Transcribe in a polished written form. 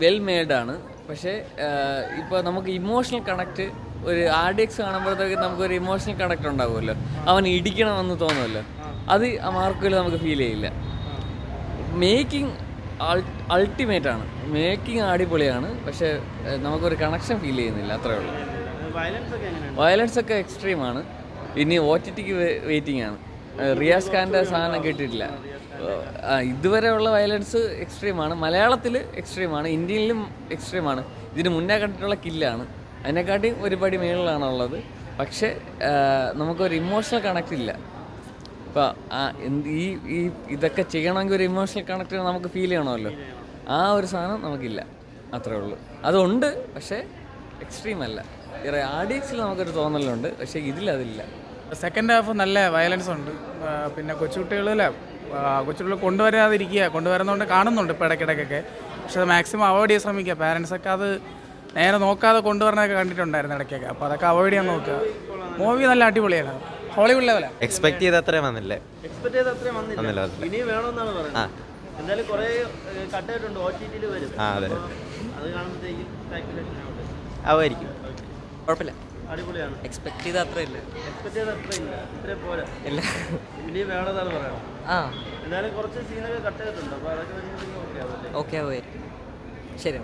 Well മെയ്ഡാണ്. പക്ഷേ ഇപ്പോൾ നമുക്ക് ഇമോഷണൽ കണക്റ്റ് ഒരു RDX കാണുമ്പോഴത്തേക്ക് നമുക്കൊരു ഇമോഷണൽ കണക്റ്റ് ഉണ്ടാകുമല്ലോ, അവൻ ഇടിക്കണമെന്ന് തോന്നുമല്ലോ, അത് ആ മാർക്കിൽ നമുക്ക് ഫീൽ ചെയ്യില്ല. മേക്കിംഗ് അൾട്ടിമേറ്റാണ്, മേക്കിംഗ് അടിപൊളിയാണ്, പക്ഷേ നമുക്കൊരു കണക്ഷൻ ഫീൽ ചെയ്യുന്നില്ല, അത്രേ ഉള്ളൂ. വയലൻസ് ഒക്കെ എക്സ്ട്രീമാണ്. ഇനി OTTക്ക് വെയിറ്റിംഗ് ആണ്. റിയാസ് ഖാൻ്റെ സാധനം കിട്ടിയിട്ടില്ല. ഇതുവരെയുള്ള വയലൻസ് എക്സ്ട്രീമാണ്, മലയാളത്തിൽ എക്സ്ട്രീമാണ്, ഇന്ത്യയിലും എക്സ്ട്രീമാണ്. ഇതിന് മുന്നേ കണ്ടിട്ടുള്ള കില്ലാണ്, അതിനെക്കാട്ടി ഒരു പടി മേളിലാണുള്ളത്. പക്ഷേ നമുക്കൊരു ഇമോഷണൽ കണക്റ്റ് ഇല്ല. ഇപ്പോൾ ഈ ഇതൊക്കെ ചെയ്യണമെങ്കിൽ ഒരു ഇമോഷണൽ കണക്റ്റ് നമുക്ക് ഫീൽ ചെയ്യണമല്ലോ, ആ ഒരു സാധനം നമുക്കില്ല, അത്രേ ഉള്ളൂ. അതുണ്ട്, പക്ഷേ എക്സ്ട്രീം അല്ല. RDXൽ നമുക്കൊരു തോന്നലുണ്ട്, പക്ഷേ ഇതിലതില്ല. സെക്കൻഡ് ഹാഫ് നല്ല വയലൻസ് ഉണ്ട്. പിന്നെ കൊച്ചുകുട്ടികളിൽ കൊണ്ടുവരുന്നതുകൊണ്ട് കാണുന്നുണ്ട് ഇപ്പോൾ ഇടയ്ക്കിടയ്ക്കൊക്കെ. പക്ഷെ അത് മാക്സിമം അവോയ്ഡ് ചെയ്യാൻ ശ്രമിക്കുക. പാരൻസൊക്കെ അത് നേരെ നോക്കാതെ കൊണ്ടുവരണമൊക്കെ കണ്ടിട്ടുണ്ടായിരുന്നു ഇടയ്ക്കൊക്കെ. അപ്പോൾ അതൊക്കെ അവോയ്ഡ് ചെയ്യാൻ നോക്കുക. മൂവി നല്ല അടിപൊളിയാണ്, ഹോളിവുഡ് ലെവലാണ്. എക്സ്പെക്ട് ചെയ്ത അത്രയും വന്നില്ലേ? ഇനി വേണമെന്നാണ് പറയുന്നത്. എന്തായാലും കുറേ കട്ടായിട്ടുണ്ട്, OTTയിൽ വരും. അത് കാണുമ്പോഴത്തേക്കും ആവുമായിരിക്കും. കുഴപ്പമില്ല, അടിപൊളിയാണ്. എക്സ്പെക്ട് ചെയ്ത അത്ര ഇല്ല, ഇത്രയും പോരാ, ഇല്ല. ഇനി വേണമെന്നാണ് പറയുന്നത്. എന്തായാലും കുറച്ച് സീനൊക്കെ കട്ടായിട്ടുണ്ട്, അപ്പോൾ അതൊക്കെ വരുമ്പോഴത്തേക്കും ഓക്കെ ആവുമല്ലേ? ഓക്കെ ആവുമായിരിക്കും. ശരി.